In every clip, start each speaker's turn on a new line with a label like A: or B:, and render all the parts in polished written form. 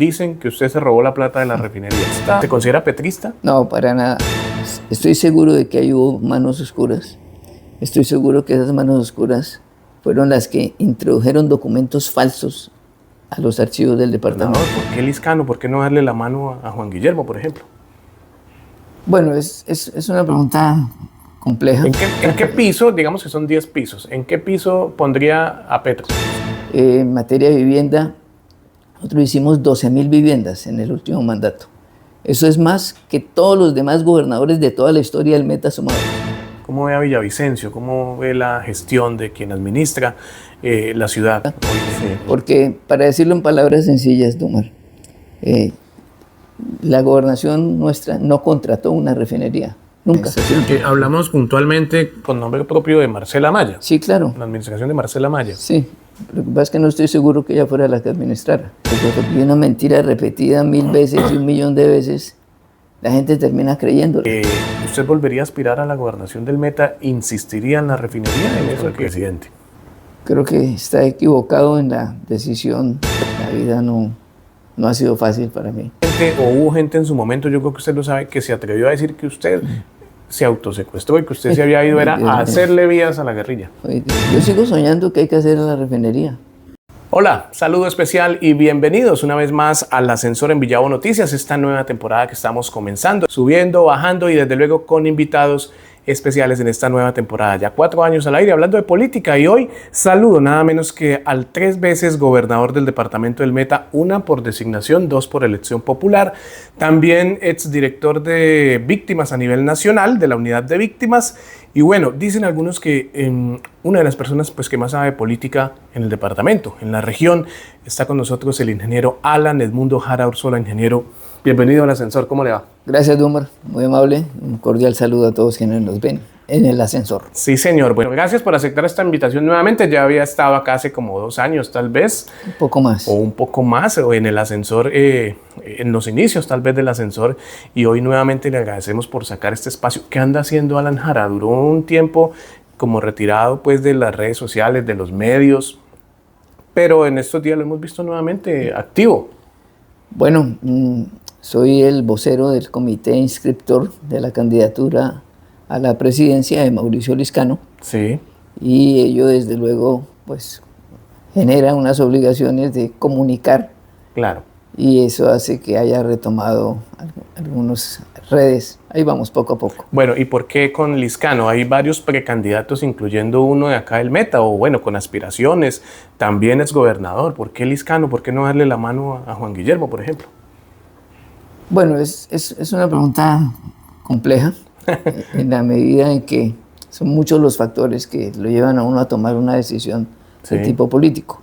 A: dicen que usted se robó la plata de la refinería. ¿Se considera petrista?
B: No, para nada. Estoy seguro de que ahí hubo manos oscuras. Estoy seguro que esas manos oscuras fueron las que introdujeron documentos falsos a los archivos del departamento.
A: ¿Por qué Lizcano? ¿Por qué no darle la mano a Juan Guillermo, por ejemplo?
B: Bueno, es una pregunta compleja.
A: ¿En qué piso, digamos que son 10 pisos, en qué piso pondría a Petro?
B: En materia de vivienda, nosotros hicimos 12.000 viviendas en el último mandato. Eso es más que todos los demás gobernadores de toda la historia del Meta sumados.
A: ¿Cómo ve a Villavicencio? ¿Cómo ve la gestión de quien administra la ciudad?
B: Porque, para decirlo en palabras sencillas, Dumar, la gobernación nuestra no contrató una refinería, nunca.
A: Que hablamos puntualmente con nombre propio de Marcela Maya.
B: Sí, claro.
A: La administración de Marcela Maya.
B: Sí, lo que pasa es que no estoy seguro que ella fuera la que administrara. Porque una mentira repetida 1000 veces y 1.000.000 de veces, la gente termina creyéndola.
A: ¿Usted volvería a aspirar a la gobernación del Meta? ¿Insistiría en la refinería? En eso, presidente.
B: Creo que está equivocado en la decisión. La vida no ha sido fácil para mí.
A: Hubo gente en su momento, yo creo que usted lo sabe, que se atrevió a decir que usted se autosecuestró y que usted se había ido a hacerle vías a la guerrilla.
B: Yo sigo soñando que hay que hacer en la refinería.
A: Hola, saludo especial y bienvenidos una vez más al Ascensor en Villavo Noticias, esta nueva temporada que estamos comenzando, subiendo, bajando y desde luego con invitados especiales en esta nueva temporada. Ya 4 años al aire hablando de política y hoy saludo nada menos que al 3 veces gobernador del departamento del Meta, 1 por designación, 2 por elección popular, también exdirector de víctimas a nivel nacional de la unidad de víctimas y bueno, dicen algunos que una de las personas pues, que más sabe de política en el departamento, en la región, está con nosotros el ingeniero Alan Edmundo Jara Ursola. Ingeniero, bienvenido al Ascensor, ¿cómo le va?
B: Gracias, Dumar, muy amable. Un cordial saludo a todos quienes nos ven en el ascensor.
A: Sí, señor. Bueno, gracias por aceptar esta invitación nuevamente. Ya había estado acá hace como 2 años, tal vez.
B: Un poco más.
A: O un poco más, o en el ascensor, en los inicios tal vez del ascensor. Y hoy nuevamente le agradecemos por sacar este espacio. ¿Qué anda haciendo Alan Jara? Duró un tiempo como retirado pues de las redes sociales, de los medios. Pero en estos días lo hemos visto nuevamente activo.
B: Bueno, soy el vocero del comité inscriptor de la candidatura a la presidencia de Mauricio Lizcano.
A: Sí.
B: Y ello, desde luego, pues genera unas obligaciones de comunicar.
A: Claro.
B: Y eso hace que haya retomado algunas redes. Ahí vamos poco a poco.
A: Bueno, ¿y por qué con Lizcano? Hay varios precandidatos, incluyendo uno de acá del Meta, o bueno, con aspiraciones. También es gobernador. ¿Por qué Lizcano? ¿Por qué no darle la mano a Juan Guillermo, por ejemplo?
B: Bueno, es una pregunta compleja en la medida en que son muchos los factores que lo llevan a uno a tomar una decisión de tipo político.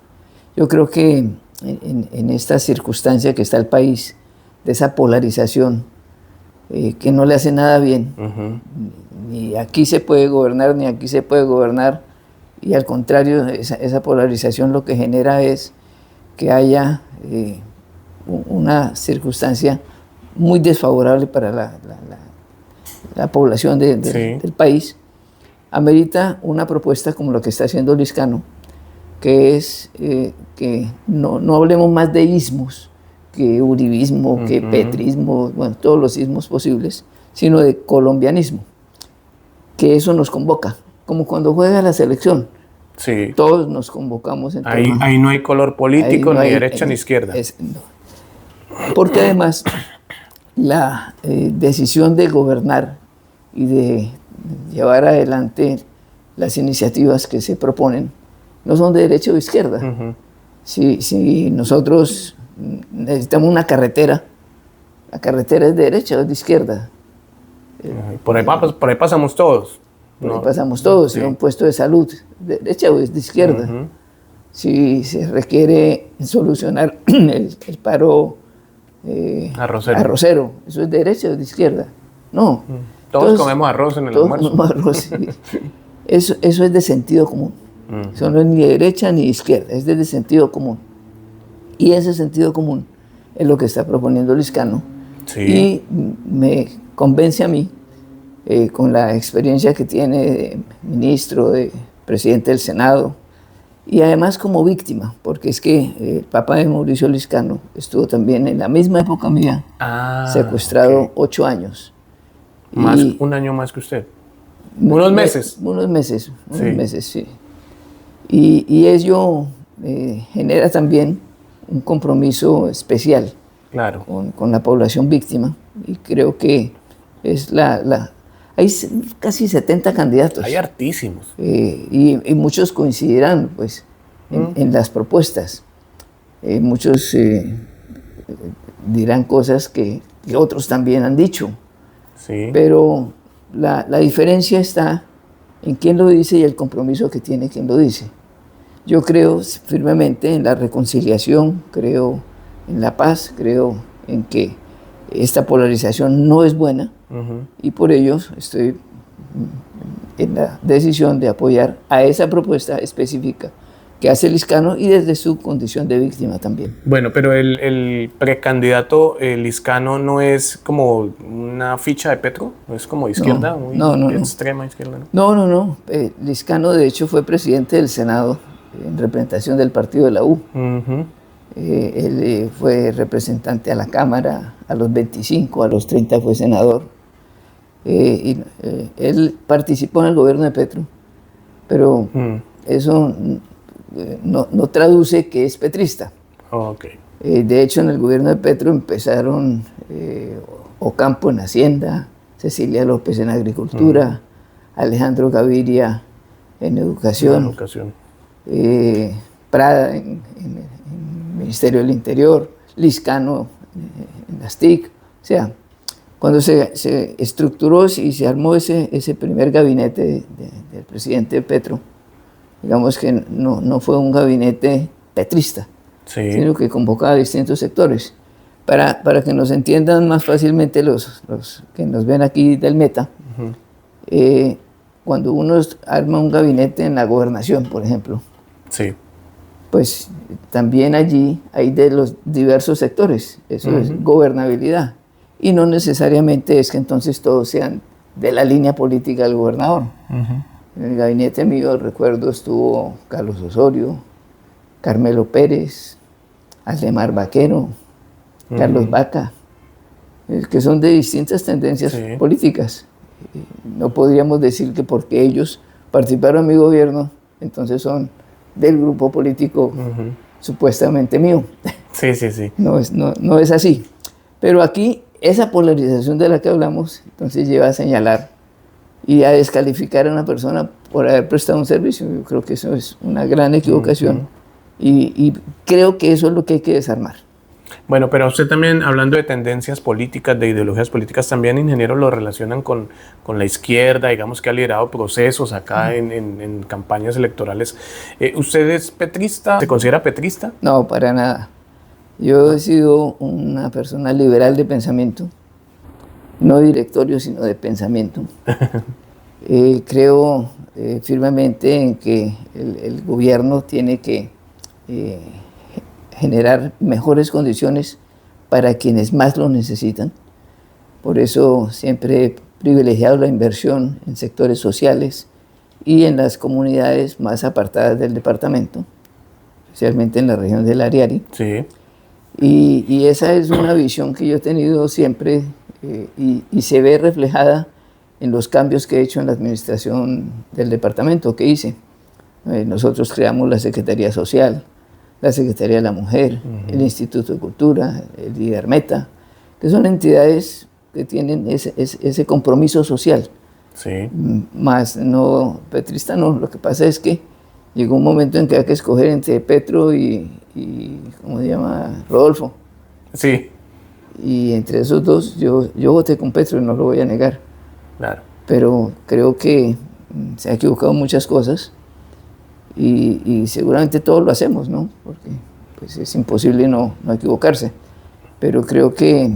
B: Yo creo que en esta circunstancia que está el país, de esa polarización que no le hace nada bien, ni aquí se puede gobernar, ni aquí se puede gobernar, y al contrario, esa polarización lo que genera es que haya una circunstancia muy desfavorable para la población del país, amerita una propuesta como la que está haciendo Lizcano, que es que no hablemos más de ismos, que uribismo, que petrismo, bueno, todos los ismos posibles, sino de colombianismo, que eso nos convoca, como cuando juega la selección.
A: Sí.
B: Todos nos convocamos.
A: Ahí no hay color político, ni derecha ni izquierda.
B: No. Porque además la decisión de gobernar y de llevar adelante las iniciativas que se proponen no son de derecha o de izquierda. Si nosotros necesitamos una carretera, la carretera es de derecha o es de izquierda.
A: Por ahí pasamos todos.
B: Por ahí pasamos todos. Si un puesto de salud, ¿de derecha o es de izquierda? Si se requiere solucionar el paro arrocero, ¿eso es de derecha o de izquierda? No.
A: Todos comemos arroz en el almuerzo.
B: Comemos arroz, sí. Eso es de sentido común. Eso no es ni de derecha ni de izquierda, es de sentido común. Y ese sentido común es lo que está proponiendo Lizcano.
A: Sí.
B: Y me convence a mí, con la experiencia que tiene de ministro, de presidente del Senado, y además como víctima, porque es que el papá de Mauricio Liscano estuvo también en la misma época mía, secuestrado
A: ok.
B: 8 años.
A: Un año más que usted. Unos meses.
B: Unos meses,
A: Sí.
B: sí. Y ello genera también un compromiso especial
A: Claro.
B: con la población víctima, y creo que es hay casi 70 candidatos.
A: Hay hartísimos.
B: Y muchos coincidirán pues, en las propuestas. Muchos dirán cosas que otros también han dicho.
A: Sí.
B: Pero la diferencia está en quién lo dice y el compromiso que tiene quien lo dice. Yo creo firmemente en la reconciliación, creo en la paz, creo en que esta polarización no es buena, y por ello estoy en la decisión de apoyar a esa propuesta específica que hace Liscano, y desde su condición de víctima también.
A: Bueno, pero el precandidato Liscano no es como una ficha de Petro, no es como izquierda,
B: no.
A: extrema izquierda. ¿No?
B: No. Liscano, de hecho, fue presidente del Senado en representación del partido de la U. Él fue representante a la Cámara a los 25, a los 30 fue senador. Él participó en el gobierno de Petro, pero eso no traduce que es petrista.
A: Okay.
B: De hecho, en el gobierno de Petro empezaron Ocampo en Hacienda, Cecilia López en Agricultura, Alejandro Gaviria en Educación, Prada en Ministerio del Interior, Liscano en las TIC. O sea, cuando se estructuró y se armó ese primer gabinete del presidente Petro, digamos que no fue un gabinete petrista, sino que convocaba a distintos sectores. Para que nos entiendan más fácilmente los que nos ven aquí del Meta, cuando uno arma un gabinete en la gobernación, por ejemplo, pues también allí hay de los diversos sectores, eso es gobernabilidad, y no necesariamente es que entonces todos sean de la línea política del gobernador. En el gabinete mío, recuerdo, estuvo Carlos Osorio, Carmelo Pérez, Aldemar Vaquero, Carlos Vaca, que son de distintas tendencias políticas. No podríamos decir que porque ellos participaron en mi gobierno, entonces son del grupo político supuestamente mío.
A: Sí.
B: No es así. Pero aquí, esa polarización de la que hablamos, entonces lleva a señalar y a descalificar a una persona por haber prestado un servicio. Yo creo que eso es una gran equivocación, y creo que eso es lo que hay que desarmar.
A: Bueno, pero usted también, hablando de tendencias políticas, de ideologías políticas, también ingenieros lo relacionan con la izquierda, digamos que ha liderado procesos acá en campañas electorales. ¿Usted es petrista? ¿Se considera petrista?
B: No, para nada. Yo he sido una persona liberal de pensamiento, no directorio, sino de pensamiento. Creo firmemente en que el gobierno tiene que generar mejores condiciones para quienes más lo necesitan. Por eso siempre he privilegiado la inversión en sectores sociales y en las comunidades más apartadas del departamento, especialmente en la región del Ariari. Y esa es una visión que yo he tenido siempre, y se ve reflejada en los cambios que he hecho en la administración del departamento que hice. Nosotros creamos la Secretaría Social, la Secretaría de la Mujer, el Instituto de Cultura, el IDERMETA, que son entidades que tienen ese compromiso social. Más no petrista, no. Lo que pasa es que llegó un momento en que hay que escoger entre Petro y ¿cómo se llama? Rodolfo. Y entre esos dos, yo voté con Petro y no lo voy a negar.
A: Claro.
B: Pero creo que se ha equivocado en muchas cosas. Y seguramente todos lo hacemos, ¿no? Porque pues, es imposible no equivocarse. Pero creo que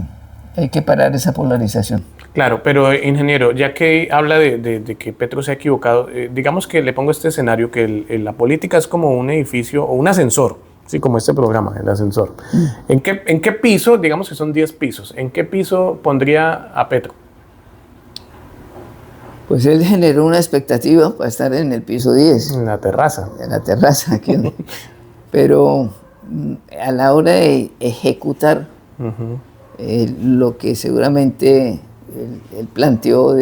B: hay que parar esa polarización.
A: Claro, pero ingeniero, ya que habla de que Petro se ha equivocado, digamos que le pongo este escenario, que la política es como un edificio o un ascensor, sí, como este programa, el ascensor. ¿En qué piso, digamos que son 10 pisos, en qué piso pondría a Petro?
B: Pues él generó una expectativa para estar en el piso 10.
A: En la terraza.
B: En la terraza. Aquí. Pero a la hora de ejecutar lo que seguramente él planteó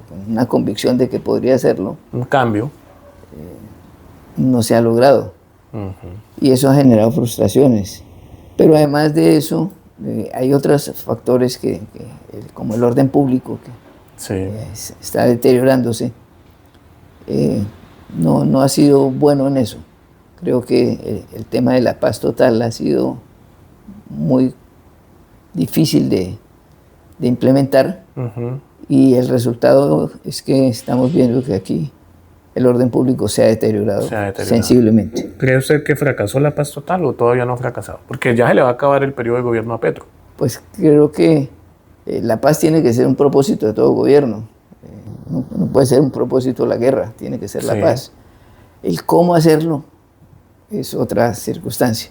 B: con una convicción de que podría hacerlo.
A: Un cambio.
B: No se ha logrado. Y eso ha generado frustraciones. Pero además de eso, hay otros factores como el orden público, que está deteriorándose. No ha sido bueno en eso. Creo que el tema de la paz total ha sido muy difícil de implementar. Y el resultado es que estamos viendo que aquí el orden público se ha deteriorado sensiblemente.
A: ¿Cree usted que fracasó la paz total o todavía no ha fracasado? Porque ya se le va a acabar el periodo de gobierno a Petro.
B: Pues creo que la paz tiene que ser un propósito de todo gobierno. No puede ser un propósito la guerra, tiene que ser la paz. El cómo hacerlo es otra circunstancia.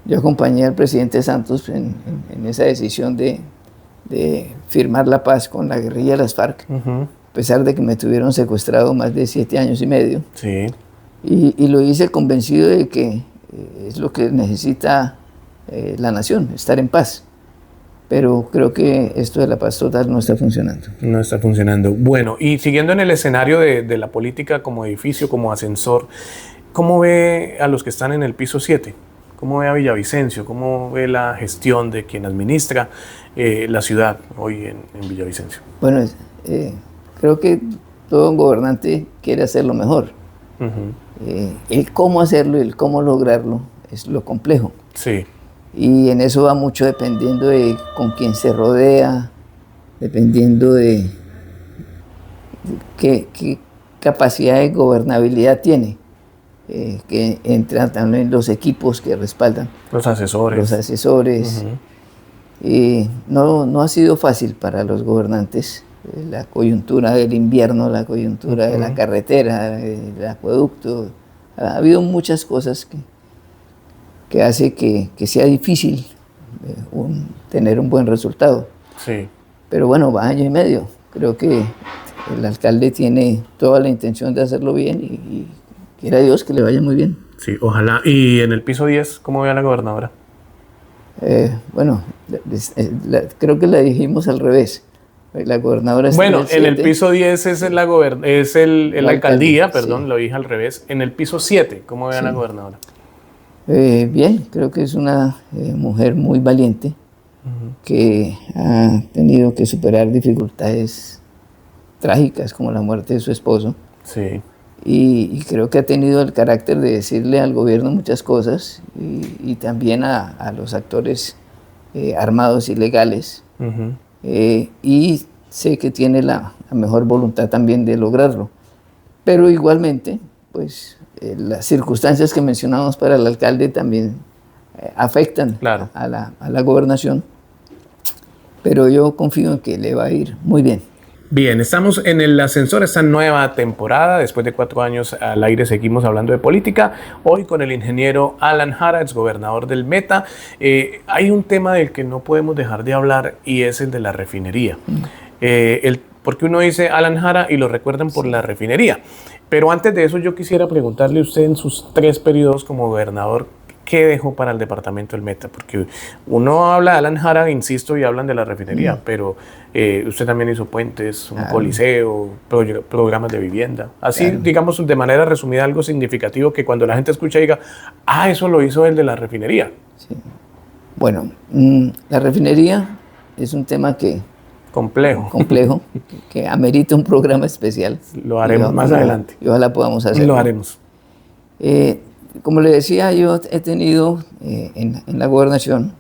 B: Yo acompañé al presidente Santos en esa decisión de firmar la paz con la guerrilla de las FARC. A pesar de que me tuvieron secuestrado más de 7 años y medio.
A: Sí.
B: Y lo hice convencido de que es lo que necesita la nación, estar en paz. Pero creo que esto de la paz total no está funcionando.
A: No está funcionando. Bueno, y siguiendo en el escenario de la política como edificio, como ascensor, ¿cómo ve a los que están en el piso 7? ¿Cómo ve a Villavicencio? ¿Cómo ve la gestión de quien administra la ciudad hoy en Villavicencio?
B: Bueno, creo que todo gobernante quiere hacerlo mejor. El cómo hacerlo y el cómo lograrlo es lo complejo.
A: Sí.
B: Y en eso va mucho dependiendo de con quién se rodea, dependiendo de qué capacidad de gobernabilidad tiene, que entran también los equipos que respaldan.
A: Los asesores.
B: Los asesores. Y no ha sido fácil para los gobernantes. La coyuntura del invierno, la coyuntura de la carretera, del acueducto. Ha habido muchas cosas que hace que sea difícil tener un buen resultado.
A: Sí.
B: Pero bueno, va año y medio. Creo que el alcalde tiene toda la intención de hacerlo bien y quiera Dios que le vaya muy bien.
A: Sí, ojalá. ¿Y en el piso 10, cómo ve a la gobernadora?
B: Bueno, creo que la dijimos al revés. La gobernadora está
A: bueno, en el piso 10 es la alcaldía, perdón, sí. Lo dije al revés. En el piso 7, ¿cómo ve a la gobernadora?
B: Bien, creo que es una mujer muy valiente que ha tenido que superar dificultades trágicas como la muerte de su esposo.
A: Sí.
B: Y creo que ha tenido el carácter de decirle al gobierno muchas cosas y también a los actores armados y legales. Y sé que tiene la mejor voluntad también de lograrlo. Pero igualmente, pues las circunstancias que mencionamos para el alcalde también afectan a la gobernación. Pero yo confío en que le va a ir muy bien.
A: Bien, estamos en el ascensor, esta nueva temporada. Después de 4 años al aire seguimos hablando de política. Hoy con el ingeniero Alan Jara, exgobernador del Meta. Hay un tema del que no podemos dejar de hablar y es el de la refinería. Porque uno dice Alan Jara y lo recuerdan por la refinería. Pero antes de eso yo quisiera preguntarle a usted en sus 3 periodos como gobernador, ¿qué dejó para el departamento del Meta? Porque uno habla de Alan Jara, insisto, y hablan de la refinería, pero usted también hizo puentes, un coliseo, programas de vivienda. Así, digamos, de manera resumida, algo significativo que cuando la gente escucha diga, eso lo hizo el de la refinería.
B: Sí. Bueno, la refinería es un tema complejo, que amerita un programa especial.
A: Lo haremos más adelante.
B: Y ojalá podamos hacerlo.
A: Lo haremos.
B: Como le decía, yo he tenido en la gobernación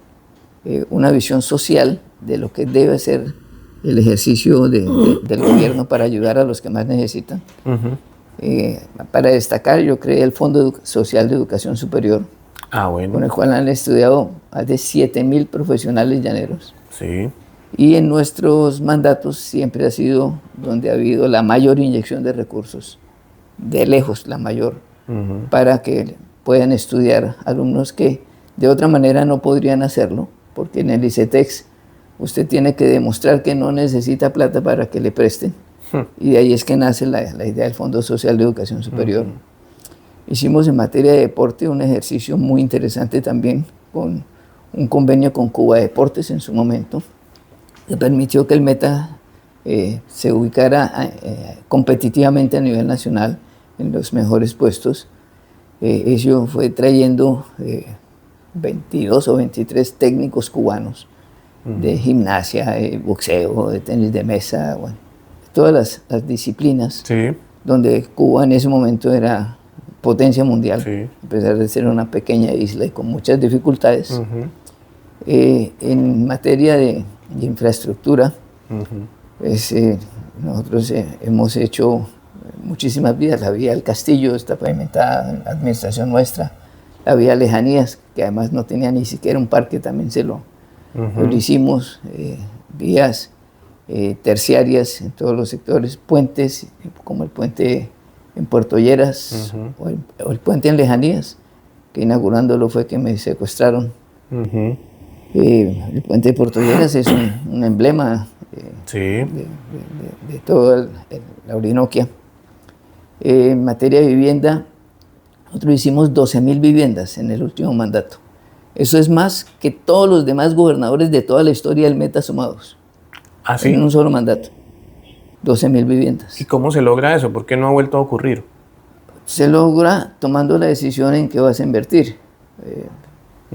B: una visión social de lo que debe ser el ejercicio del gobierno para ayudar a los que más necesitan. Para destacar, yo creé el Fondo Social de Educación Superior, con el cual han estudiado más de 7,000 profesionales llaneros.
A: Sí.
B: Y en nuestros mandatos siempre ha sido donde ha habido la mayor inyección de recursos, de lejos la mayor, para que puedan estudiar alumnos que de otra manera no podrían hacerlo, porque en el ICETEX usted tiene que demostrar que no necesita plata para que le presten. Y de ahí es que nace la idea del Fondo Social de Educación Superior. Hicimos en materia de deporte un ejercicio muy interesante también, con un convenio con Cuba Deportes en su momento, que permitió que el Meta se ubicara competitivamente a nivel nacional en los mejores puestos. Eso fue trayendo 22 o 23 técnicos cubanos de gimnasia, de boxeo, de tenis de mesa, bueno, todas las disciplinas, donde Cuba en ese momento era potencia mundial, a pesar de ser una pequeña isla y con muchas dificultades. En materia de infraestructura, pues, nosotros hemos hecho muchísimas vías. La vía del Castillo está pavimentada en la administración nuestra. La vía Lejanías, que además no tenía ni siquiera un parque, también lo hicimos. Vías terciarias en todos los sectores, puentes como el puente en Puerto Lleras o el puente en Lejanías, que inaugurándolo fue que me secuestraron. El puente de Puerto Lleras es un emblema de toda la Orinoquia. En materia de vivienda, nosotros hicimos 12.000 viviendas en el último mandato. Eso es más que todos los demás gobernadores de toda la historia del Meta sumados.
A: ¿Ah, sí?
B: En un solo mandato. 12.000 viviendas.
A: ¿Y cómo se logra eso? ¿Por qué no ha vuelto a ocurrir?
B: Se logra tomando la decisión en qué vas a invertir.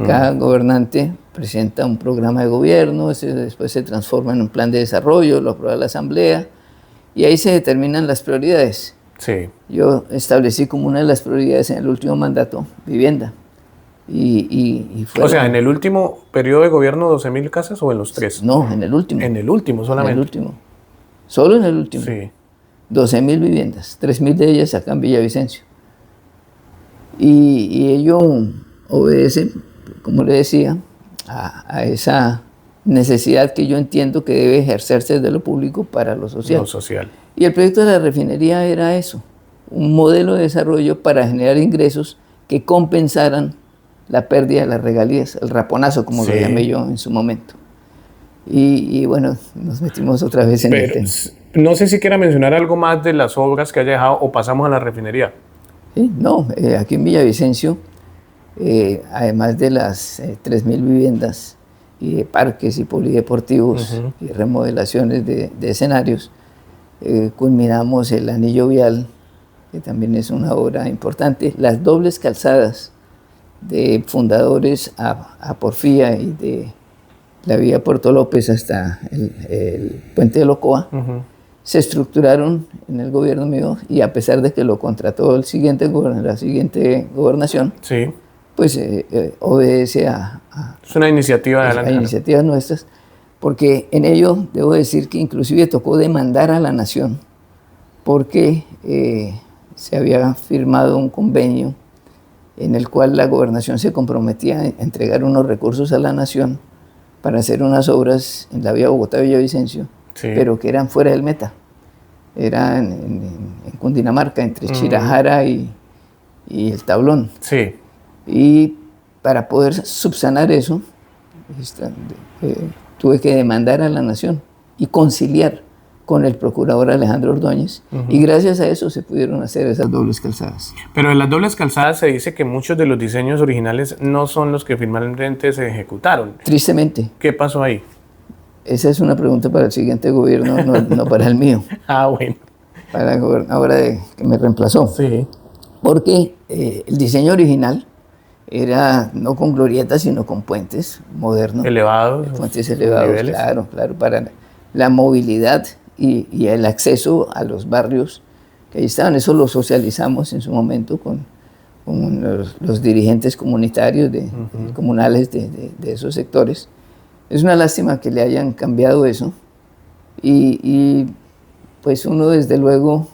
B: Cada gobernante presenta un programa de gobierno, después se transforma en un plan de desarrollo, lo aprueba la asamblea y ahí se determinan las prioridades.
A: Sí.
B: Yo establecí como una de las prioridades en el último mandato vivienda.
A: O sea, ¿en el último periodo de gobierno 12.000 casas o en los tres?
B: No, en el último.
A: En el último solamente.
B: En el último. Solo en el último.
A: Sí.
B: 12.000 viviendas, 3.000 de ellas acá en Villavicencio. Y ello obedece, como le decía, a esa necesidad que yo entiendo que debe ejercerse desde lo público para lo social.
A: Lo social.
B: Y el proyecto de la refinería era eso, un modelo de desarrollo para generar ingresos que compensaran la pérdida de las regalías, el raponazo, como lo llamé yo en su momento. Y bueno, nos metimos otra vez en el tema.
A: No sé si quiera mencionar algo más de las obras que haya dejado o pasamos a la refinería.
B: Sí, no, aquí en Villavicencio, además de las 3.000 viviendas y de parques y polideportivos y remodelaciones de escenarios, culminamos el anillo vial, que también es una obra importante, las dobles calzadas de Fundadores a Porfía y de la vía Puerto López hasta el puente de Locoa, se estructuraron en el gobierno mío y a pesar de que lo contrató la siguiente gobernación, pues obedece
A: es una iniciativa de
B: a iniciativas nuestras, porque en ello debo decir que inclusive tocó demandar a la nación porque se había firmado un convenio en el cual la gobernación se comprometía a entregar unos recursos a la nación para hacer unas obras en la vía Bogotá-Villavicencio, pero que eran fuera del Meta. Eran en Cundinamarca, entre Chirajara y el Tablón. Y para poder subsanar eso, tuve que demandar a la nación y conciliar con el procurador Alejandro Ordóñez, y gracias a eso se pudieron hacer esas dobles calzadas.
A: Pero en las dobles calzadas se dice que muchos de los diseños originales no son los que finalmente se ejecutaron.
B: Tristemente.
A: ¿Qué pasó ahí?
B: Esa es una pregunta para el siguiente gobierno, no para el mío.
A: Bueno.
B: Para la gobernadora que me reemplazó. Porque el diseño original era no con glorietas, sino con puentes modernos.
A: Elevados.
B: Puentes elevados, claro, para la movilidad y el acceso a los barrios que ahí estaban. Eso lo socializamos en su momento con los dirigentes comunitarios, comunales de esos sectores. Es una lástima que le hayan cambiado eso y pues uno desde luego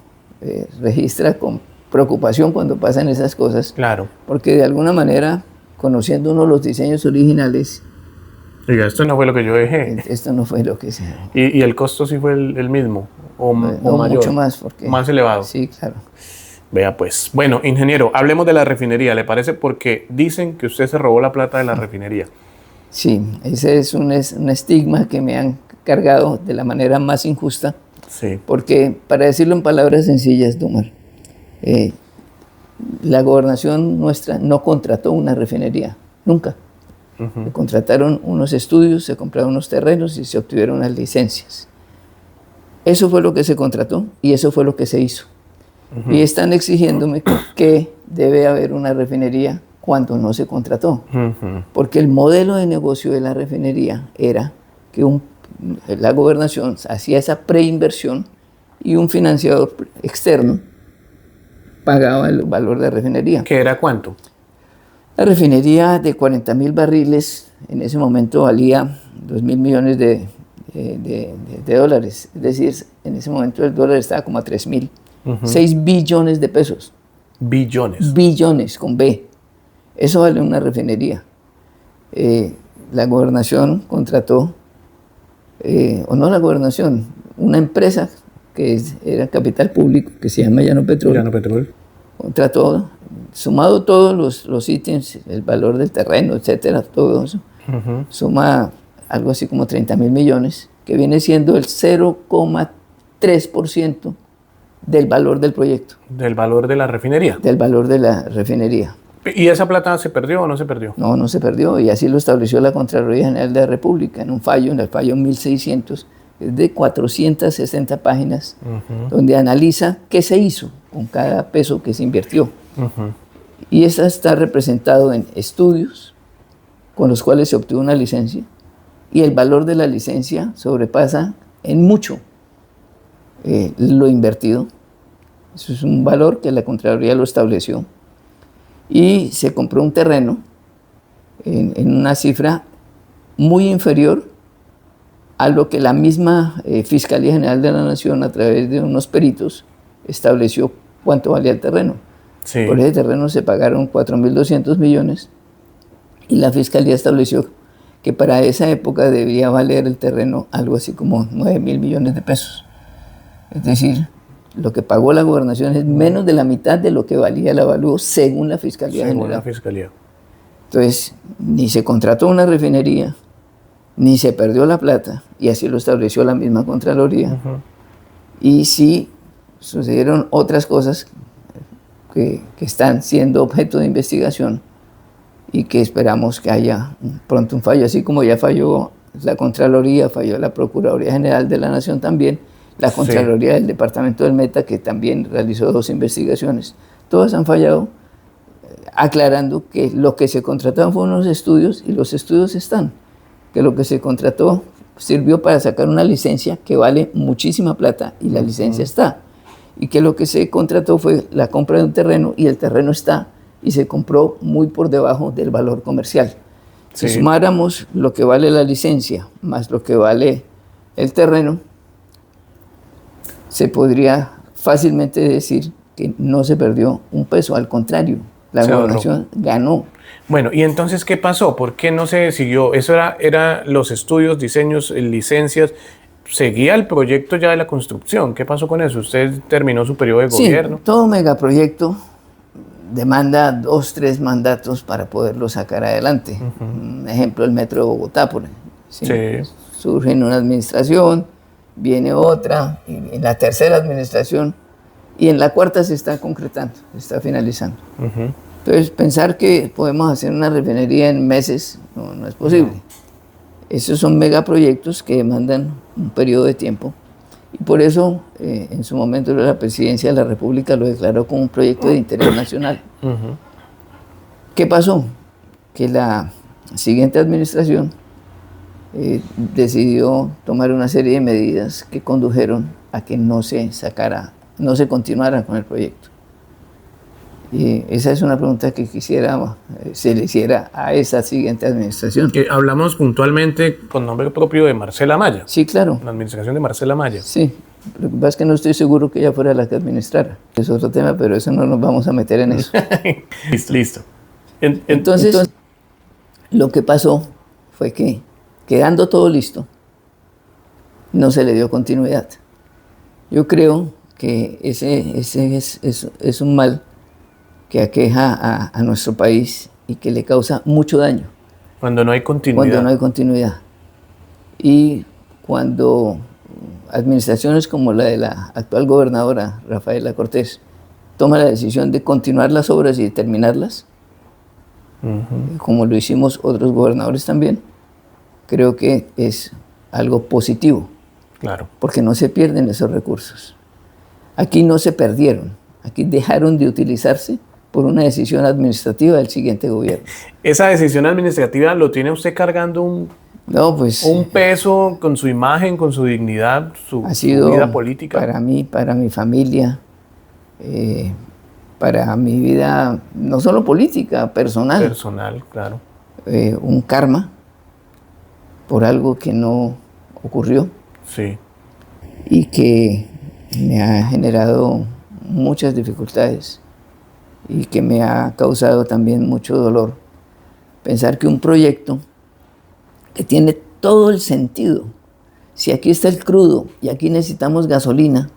B: registra con preocupación cuando pasan esas cosas.
A: Claro.
B: Porque de alguna manera, conociendo uno los diseños originales,
A: Oiga, esto no fue lo que yo dejé.
B: Esto no fue lo que se...
A: ¿Y el costo sí fue el mismo? ¿O mayor?
B: Mucho más. Porque,
A: ¿Más elevado?
B: Sí, claro.
A: Vea pues. Bueno, ingeniero, hablemos de la refinería, ¿le parece? Porque dicen que usted se robó la plata de la refinería.
B: Sí, ese es un estigma que me han cargado de la manera más injusta.
A: Sí.
B: Porque, para decirlo en palabras sencillas, Dumar, la gobernación nuestra no contrató una refinería, nunca. Se contrataron unos estudios, se compraron unos terrenos y se obtuvieron las licencias. Eso fue lo que se contrató y eso fue lo que se hizo. Y están exigiéndome que debe haber una refinería cuando no se contrató. Porque el modelo de negocio de la refinería era que la gobernación hacía esa preinversión y un financiador externo pagaba el valor de la refinería.
A: ¿Qué era cuánto?
B: La refinería de 40.000 barriles en ese momento valía 2.000 millones de dólares. Es decir, en ese momento el dólar estaba como a 3.000. 6 billones de pesos.
A: Billones.
B: Billones con B. Eso vale una refinería. La gobernación contrató, o no la gobernación, una empresa que era capital público, que se llama Llano Petrol.
A: Llano Petrol.
B: Contrató, sumado todos los ítems, el valor del terreno, etcétera, todo eso, suma algo así como 30.000 millones, que viene siendo el 0,3% del valor del proyecto.
A: Del valor de la refinería.
B: Del valor de la refinería.
A: ¿Y esa plata se perdió o no se perdió?
B: No, no se perdió, y así lo estableció la Contraloría General de la República en un fallo, en el fallo 1600, es de 460 páginas, donde analiza qué se hizo con cada peso que se invirtió. Y esa está representado en estudios con los cuales se obtuvo una licencia, y el valor de la licencia sobrepasa en mucho lo invertido. Eso es un valor que la Contraloría lo estableció. Y se compró un terreno en una cifra muy inferior a lo que la misma Fiscalía General de la Nación, a través de unos peritos, estableció cuánto valía el terreno.
A: Sí.
B: Por ese terreno se pagaron 4.200 millones y la Fiscalía estableció que para esa época debía valer el terreno algo así como 9.000 millones de pesos. Es decir, lo que pagó la gobernación es menos de la mitad de lo que valía el avalúo según la Fiscalía General.
A: Según la Fiscalía.
B: Entonces, ni se contrató una refinería, ni se perdió la plata, y así lo estableció la misma Contraloría. Y sí sucedieron otras cosas que están siendo objeto de investigación y que esperamos que haya pronto un fallo, así como ya falló la Contraloría, falló la Procuraduría General de la Nación también, la Contraloría del Departamento del Meta, que también realizó 2 investigaciones. Todas han fallado, aclarando que lo que se contrataron fueron unos estudios, y los estudios están, que lo que se contrató sirvió para sacar una licencia que vale muchísima plata, y la licencia está, y que lo que se contrató fue la compra de un terreno, y el terreno está, y se compró muy por debajo del valor comercial. Si sumáramos lo que vale la licencia más lo que vale el terreno, se podría fácilmente decir que no se perdió un peso, al contrario, la gobernación ganó.
A: Bueno, ¿y entonces qué pasó? ¿Por qué no se siguió? Eso era los estudios, diseños, licencias. ¿Seguía el proyecto ya de la construcción? ¿Qué pasó con eso? ¿Usted terminó su periodo de gobierno?
B: Sí, todo megaproyecto demanda 2, 3 mandatos para poderlo sacar adelante. Un ejemplo, el Metro de Bogotá, surge en una administración, viene otra, y en la tercera administración, y en la cuarta se está concretando, se está finalizando. Entonces, pensar que podemos hacer una refinería en meses no es posible. Esos son megaproyectos que demandan un periodo de tiempo, y por eso en su momento la Presidencia de la República lo declaró como un proyecto de interés nacional. ¿Qué pasó? Que la siguiente administración decidió tomar una serie de medidas que condujeron a que no se continuara con el proyecto. Y esa es una pregunta que quisiera se le hiciera a esa siguiente administración.
A: Hablamos puntualmente con nombre propio de Marcela Maya.
B: Sí, claro.
A: La administración de Marcela Maya.
B: Sí, lo que pasa es que no estoy seguro que ella fuera la que administrara. Es otro tema, pero eso no nos vamos a meter en eso.
A: Listo.
B: Entonces, lo que pasó fue que, quedando todo listo, no se le dio continuidad. Yo creo que ese es un mal que aqueja a nuestro país y que le causa mucho daño.
A: Cuando no hay continuidad.
B: Cuando no hay continuidad. Y cuando administraciones como la de la actual gobernadora Rafaela Cortés toma la decisión de continuar las obras y terminarlas, como lo hicimos otros gobernadores también, creo que es algo positivo.
A: Claro.
B: Porque no se pierden esos recursos. Aquí no se perdieron, aquí dejaron de utilizarse por una decisión administrativa del siguiente gobierno.
A: ¿Esa decisión administrativa lo tiene usted cargando un peso con su imagen, con su dignidad, su vida política?
B: Para mí, para mi familia, para mi vida, no solo política, personal.
A: Personal, claro.
B: Un karma por algo que no ocurrió.
A: Sí.
B: Y que me ha generado muchas dificultades y que me ha causado también mucho dolor. Pensar que un proyecto que tiene todo el sentido, si aquí está el crudo y aquí necesitamos gasolina,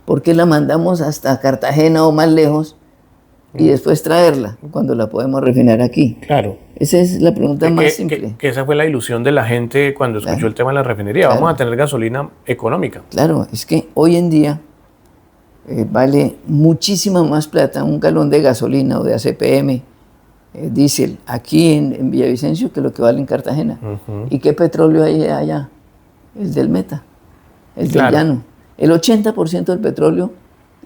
B: ¿por qué la mandamos hasta Cartagena o más lejos y después traerla cuando la podemos refinar aquí?
A: Claro.
B: Esa es la pregunta más simple.
A: Que esa fue la ilusión de la gente cuando escuchó el tema de la refinería. Claro. Vamos a tener gasolina económica.
B: Claro, es que hoy en día vale muchísima más plata un galón de gasolina o de ACPM, diésel, aquí en Villavicencio que lo que vale en Cartagena. ¿Y qué petróleo hay allá? El del Meta, el del llano. El 80% del petróleo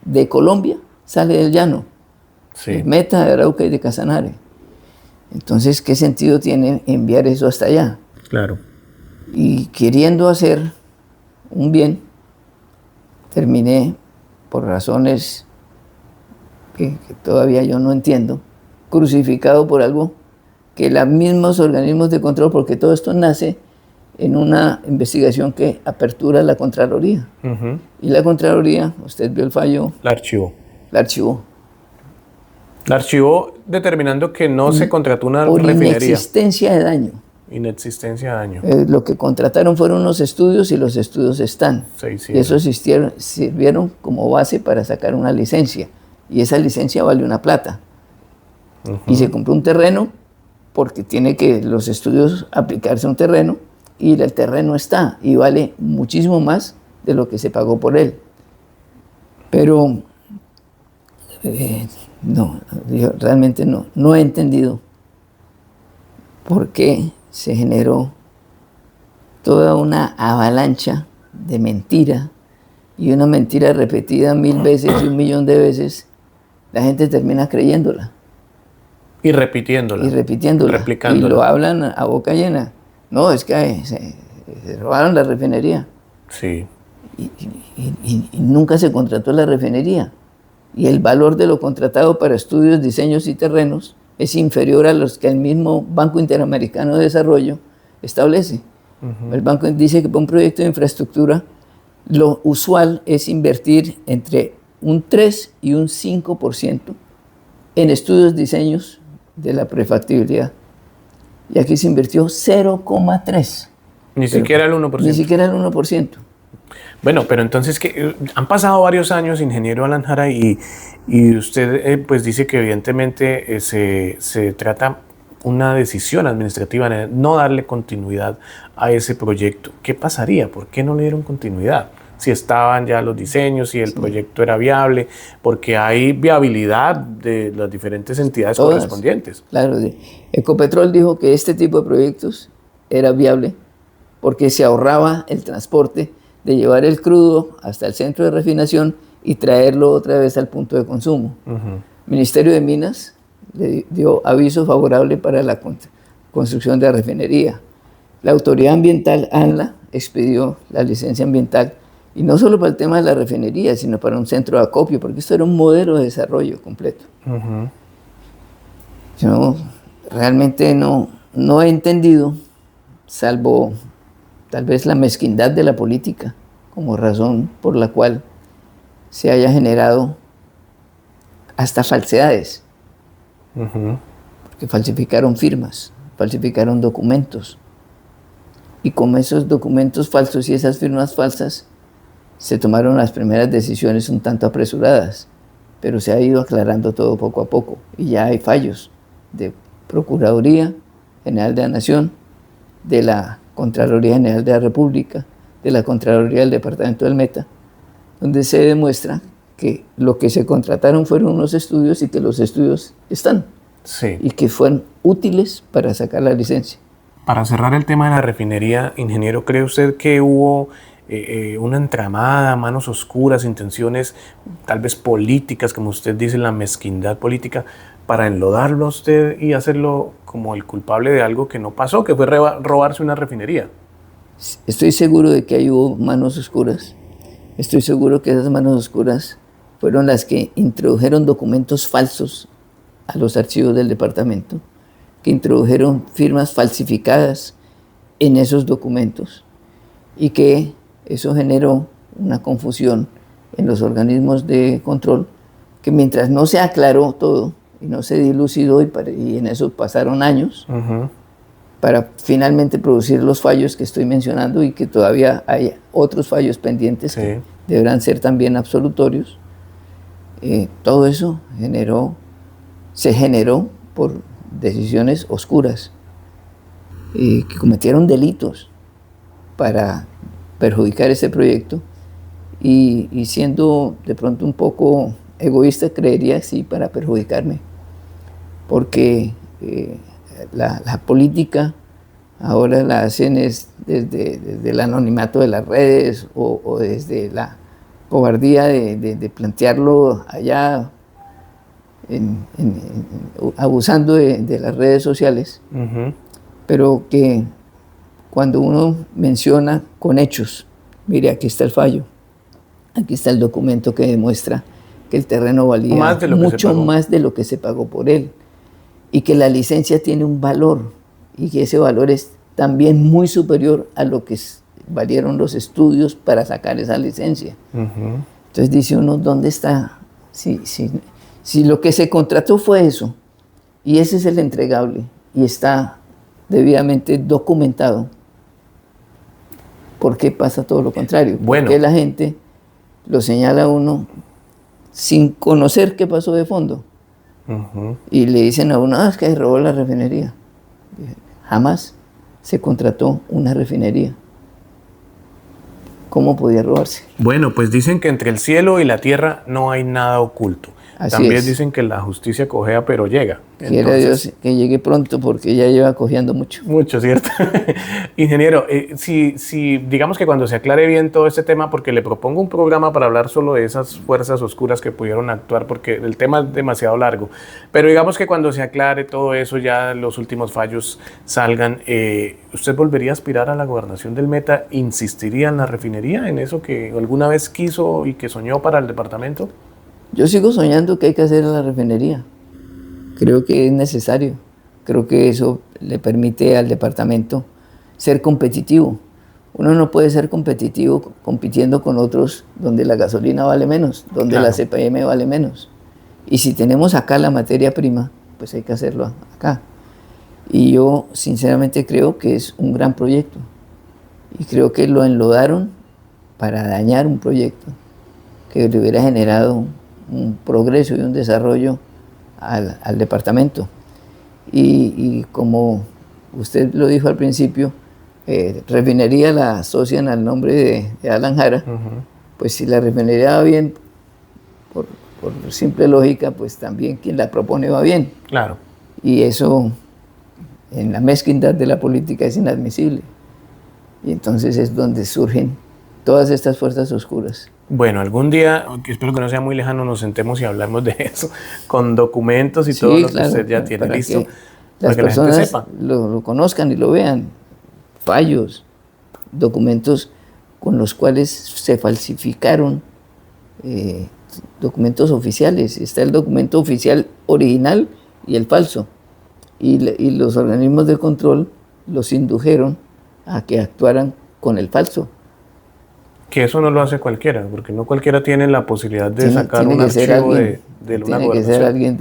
B: de Colombia sale del llano. Sí. El Meta, de Arauca y de Casanare. Entonces, ¿qué sentido tiene enviar eso hasta allá?
A: Claro.
B: Y queriendo hacer un bien, terminé, por razones que todavía yo no entiendo, crucificado por algo que los mismos organismos de control, porque todo esto nace en una investigación que apertura la Contraloría. Y la Contraloría, usted vio el fallo.
A: La archivó.
B: La archivó.
A: La archivó determinando que no se contrató una refinería.
B: Inexistencia de daño.
A: Inexistencia de daño.
B: Lo que contrataron fueron unos estudios y los estudios están. Y esos sirvieron como base para sacar una licencia. Y esa licencia vale una plata. Y se compró un terreno porque tiene que los estudios aplicarse a un terreno y el terreno está y vale muchísimo más de lo que se pagó por él. Pero no, yo realmente no he entendido por qué se generó toda una avalancha de mentira y una mentira repetida 1000 veces y 1.000.000 de veces, la gente termina creyéndola.
A: Y repitiéndola.
B: Y repitiéndola.
A: Replicándola.
B: Y lo hablan a boca llena. No, es que se robaron la refinería.
A: Sí.
B: Y nunca se contrató la refinería. Y el valor de lo contratado para estudios, diseños y terrenos es inferior a los que el mismo Banco Interamericano de Desarrollo establece. El banco dice que para un proyecto de infraestructura lo usual es invertir entre un 3 y un 5% en estudios, diseños de la prefactibilidad. Y aquí se invirtió 0,3%.
A: Ni siquiera el 1%.
B: Ni siquiera el 1%.
A: Bueno, pero entonces que han pasado varios años, ingeniero Alan Jara, y usted pues dice que evidentemente se trata una decisión administrativa de no darle continuidad a ese proyecto. ¿Qué pasaría? ¿Por qué no le dieron continuidad? Si estaban ya los diseños, si el proyecto era viable, porque hay viabilidad de las diferentes entidades correspondientes.
B: Claro, Ecopetrol dijo que este tipo de proyectos era viable porque se ahorraba el transporte de llevar el crudo hasta el centro de refinación y traerlo otra vez al punto de consumo. Ministerio de Minas le dio aviso favorable para la construcción de la refinería. La autoridad ambiental, ANLA, expidió la licencia ambiental, y no solo para el tema de la refinería, sino para un centro de acopio, porque esto era un modelo de desarrollo completo. Yo realmente no he entendido, salvo tal vez la mezquindad de la política, como razón por la cual se haya generado hasta falsedades. Porque falsificaron firmas, falsificaron documentos. Y con esos documentos falsos y esas firmas falsas se tomaron las primeras decisiones un tanto apresuradas, pero se ha ido aclarando todo poco a poco y ya hay fallos de Procuraduría General de la Nación, de la Contraloría General de la República, de la Contraloría del Departamento del Meta, donde se demuestra que lo que se contrataron fueron unos estudios y que los estudios están.
A: Sí.
B: Y que fueron útiles para sacar la licencia.
A: Para cerrar el tema de la refinería, ingeniero, ¿cree usted que hubo una entramada, manos oscuras, intenciones tal vez políticas, como usted dice, la mezquindad política, para enlodarlo a usted y hacerlo como el culpable de algo que no pasó, que fue robarse una refinería?
B: Estoy seguro de que ahí hubo manos oscuras. Estoy seguro que esas manos oscuras fueron las que introdujeron documentos falsos a los archivos del departamento, que introdujeron firmas falsificadas en esos documentos y que eso generó una confusión en los organismos de control, que mientras no se aclaró todo y no se dilucidó, y en eso pasaron años, para finalmente producir los fallos que estoy mencionando, y que todavía hay otros fallos pendientes que deberán ser también absolutorios. Todo eso se generó por decisiones oscuras, que cometieron delitos para perjudicar ese proyecto, y siendo de pronto un poco egoísta, creería sí, para perjudicarme, porque la política ahora la hacen desde el anonimato de las redes, o desde la cobardía de plantearlo allá, abusando de las redes sociales, pero que cuando uno menciona con hechos, mire, aquí está el fallo, aquí está el documento que demuestra que el terreno valía mucho más de lo que se pagó por él, y que la licencia tiene un valor, y que ese valor es también muy superior a lo que valieron los estudios para sacar esa licencia. Entonces dice uno, ¿dónde está? Si lo que se contrató fue eso, y ese es el entregable, y está debidamente documentado, ¿por qué pasa todo lo contrario?
A: Bueno.
B: Porque la gente lo señala a uno sin conocer qué pasó de fondo. Y le dicen a uno, es que robó la refinería. Jamás se contrató una refinería. ¿Cómo podía robarse?
A: Bueno, pues dicen que entre el cielo y la tierra no hay nada oculto. También dicen que la justicia cojea, pero llega.
B: Quiera Dios que llegue pronto, porque ya lleva cojeando mucho.
A: Mucho, ¿cierto? Ingeniero, si digamos que cuando se aclare bien todo este tema, porque le propongo un programa para hablar solo de esas fuerzas oscuras que pudieron actuar, porque el tema es demasiado largo, pero digamos que cuando se aclare todo eso, ya los últimos fallos salgan, ¿usted volvería a aspirar a la gobernación del Meta? ¿Insistiría en la refinería, en eso que alguna vez quiso y que soñó para el departamento?
B: Yo sigo soñando que hay que hacer la refinería. Creo que es necesario. Creo que eso le permite al departamento ser competitivo. Uno no puede ser competitivo compitiendo con otros donde la gasolina vale menos, donde la CPM vale menos. Y si tenemos acá la materia prima, pues hay que hacerlo acá. Y yo sinceramente creo que es un gran proyecto. Y creo que lo enlodaron para dañar un proyecto que le hubiera generado un progreso y un desarrollo al departamento. Y como usted lo dijo al principio, refinería la asocian al nombre de Alan Jara. Pues si la refinería va bien, por simple lógica, pues también quien la propone va bien.
A: Claro.
B: Y eso en la mezquindad de la política es inadmisible. Y entonces es donde surgen todas estas fuerzas oscuras.
A: Bueno, algún día, espero que no sea muy lejano, nos sentemos y hablemos de eso, con documentos y todo lo que usted ya tiene listo.
B: Que las personas lo conozcan y lo vean. Fallos, documentos con los cuales se falsificaron documentos oficiales. Está el documento oficial original y el falso. Y los organismos de control los indujeron a que actuaran con el falso.
A: Que eso no lo hace cualquiera, porque no cualquiera tiene la posibilidad de sacar un archivo de una gobernación.
B: Tiene que ser alguien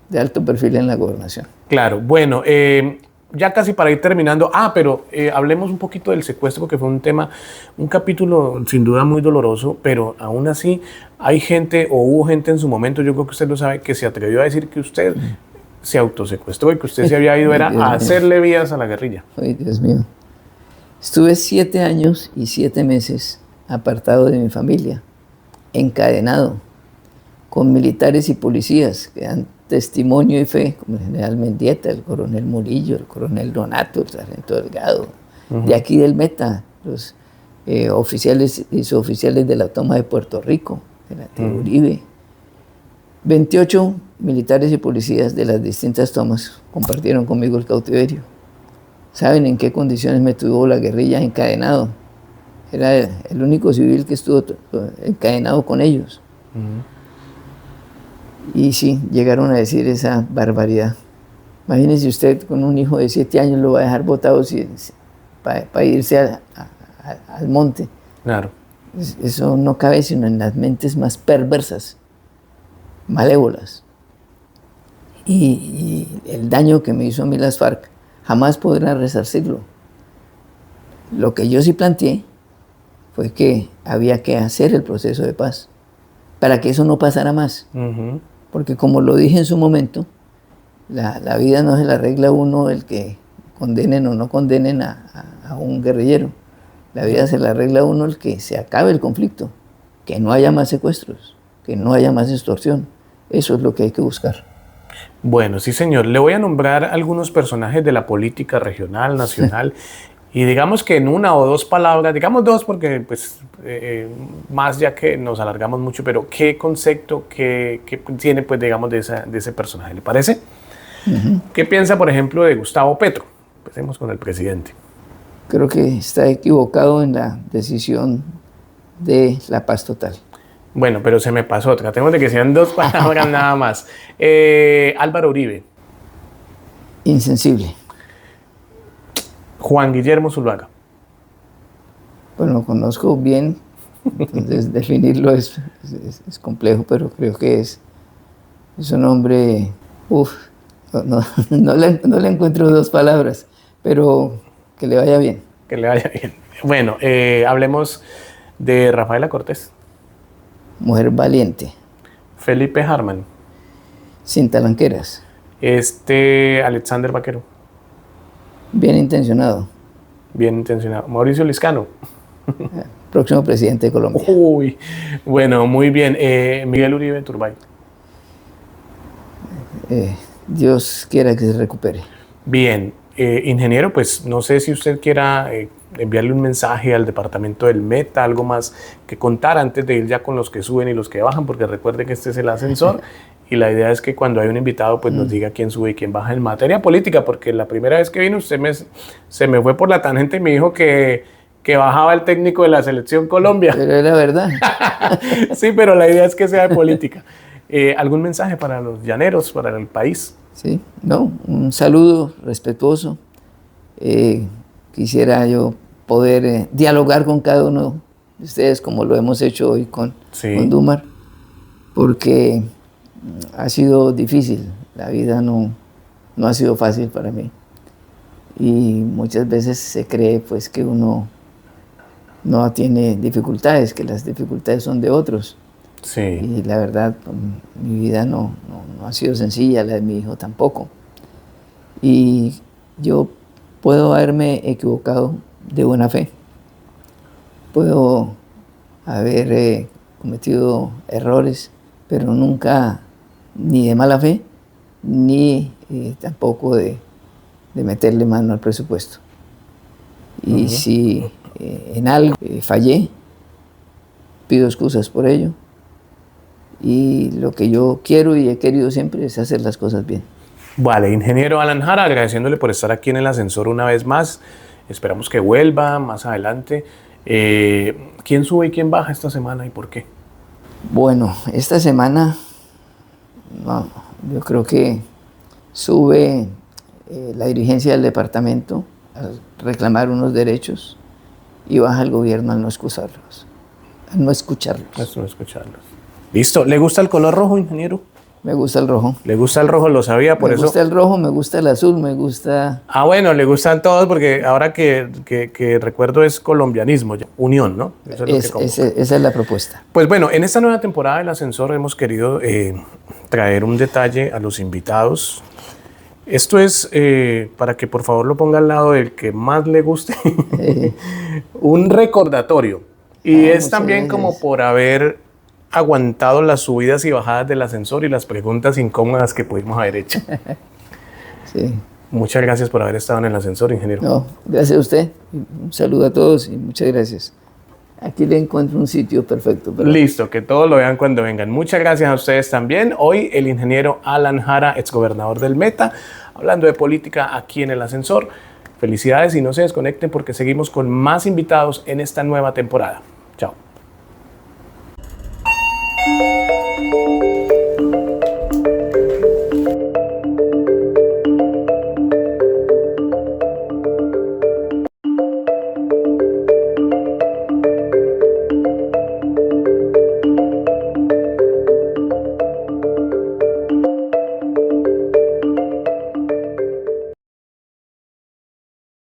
B: de alto perfil en la gobernación.
A: Claro, bueno, ya casi para ir terminando, pero hablemos un poquito del secuestro, porque fue un capítulo sin duda muy doloroso, pero aún así hay gente, o hubo gente en su momento, yo creo que usted lo sabe, que se atrevió a decir que usted se autosecuestró y que usted se había ido a hacerle vías a la guerrilla.
B: Ay, Dios mío. Estuve 7 años y 7 meses apartado de mi familia, encadenado, con militares y policías que dan testimonio y fe, como el general Mendieta, el coronel Murillo, el coronel Donato, el sargento Delgado, de aquí del Meta, los oficiales y suboficiales de la toma de Puerto Rico, de la de Uribe. 28 militares y policías de las distintas tomas compartieron conmigo el cautiverio. ¿Saben en qué condiciones me tuvo la guerrilla encadenado? Era el único civil que estuvo encadenado con ellos. Y sí, llegaron a decir esa barbaridad. Imagínese usted, con un hijo de 7 años lo va a dejar botado para irse al monte.
A: Claro.
B: Eso no cabe sino en las mentes más perversas, malévolas. Y el daño que me hizo a mí las FARC jamás podrán resarcirlo. Lo que yo sí planteé fue que había que hacer el proceso de paz para que eso no pasara más. Porque como lo dije en su momento, la vida no se la arregla uno el que condenen o no condenen a un guerrillero. La vida se la arregla uno el que se acabe el conflicto, que no haya más secuestros, que no haya más extorsión. Eso es lo que hay que buscar.
A: Bueno, sí, señor. Le voy a nombrar algunos personajes de la política regional, nacional, y digamos que en una o dos palabras, digamos dos porque pues, más ya que nos alargamos mucho, pero ¿qué concepto qué tiene pues, digamos, de ese personaje? ¿Le parece? ¿Qué piensa, por ejemplo, de Gustavo Petro? Empecemos con el presidente.
B: Creo que está equivocado en la decisión de la paz total.
A: Bueno, pero se me pasó. Tratemos de que sean dos palabras nada más. Álvaro Uribe.
B: Insensible.
A: Juan Guillermo Zuluaga.
B: Bueno, lo conozco bien, entonces definirlo es complejo, pero creo que es un hombre, no le encuentro dos palabras, pero que le vaya bien.
A: Que le vaya bien. Bueno, hablemos de Rafaela Cortés.
B: Mujer valiente.
A: Felipe Harman.
B: Sin talanqueras.
A: Alexander Vaquero.
B: Bien intencionado.
A: Bien intencionado. Mauricio Liscano.
B: Próximo presidente de Colombia.
A: Uy, bueno, muy bien. Miguel Uribe Turbay.
B: Dios quiera que se recupere.
A: Bien, ingeniero, pues no sé si usted quiera enviarle un mensaje al departamento del Meta, algo más que contar antes de ir ya con los que suben y los que bajan, porque recuerde que este es el ascensor y la idea es que cuando hay un invitado pues nos diga quién sube y quién baja en materia política, porque la primera vez que vino usted se me fue por la tangente y me dijo que bajaba el técnico de la Selección Colombia.
B: Pero era verdad.
A: Sí, pero la idea es que sea de política. ¿Algún mensaje para los llaneros, para el país?
B: Sí, no, un saludo respetuoso. Quisiera yo poder dialogar con cada uno de ustedes como lo hemos hecho hoy con Dumar, porque ha sido difícil, la vida no ha sido fácil para mí y muchas veces se cree pues que uno no tiene dificultades, que las dificultades son de otros.
A: Sí.
B: Y la verdad, mi vida no ha sido sencilla, la de mi hijo tampoco. Y yo puedo haberme equivocado de buena fe. Puedo haber cometido errores, pero nunca ni de mala fe, ni tampoco de meterle mano al presupuesto. Y si en algo fallé, pido excusas por ello. Y lo que yo quiero y he querido siempre es hacer las cosas bien.
A: Vale, ingeniero Alan Jara, agradeciéndole por estar aquí en el ascensor una vez más. Esperamos que vuelva más adelante. ¿Quién sube y quién baja esta semana y por qué?
B: Bueno, esta semana yo creo que sube la dirigencia del departamento a reclamar unos derechos y baja el gobierno al no escucharlos.
A: Listo. ¿Le gusta el color rojo, ingeniero?
B: Me gusta el rojo.
A: ¿Le gusta el rojo? Lo sabía, por eso.
B: Me gusta el rojo, me gusta el azul, me gusta...
A: Ah, bueno, le gustan todos porque ahora que recuerdo es colombianismo, unión, ¿no? Eso es
B: esa es la propuesta.
A: Pues bueno, en esta nueva temporada del Ascensor hemos querido traer un detalle a los invitados Esto es, para que por favor lo ponga al lado del que más le guste, un recordatorio. Y es también como por haber aguantado las subidas y bajadas del ascensor y las preguntas incómodas que pudimos haber hecho.
B: Sí.
A: Muchas gracias por haber estado en el ascensor, ingeniero.
B: No, gracias a usted. Un saludo a todos y muchas gracias. Aquí le encuentro un sitio perfecto.
A: Listo, que todos lo vean cuando vengan. Muchas gracias a ustedes también. Hoy el ingeniero Alan Jara, exgobernador del Meta, hablando de política aquí en el ascensor. Felicidades y no se desconecten porque seguimos con más invitados en esta nueva temporada. Chao.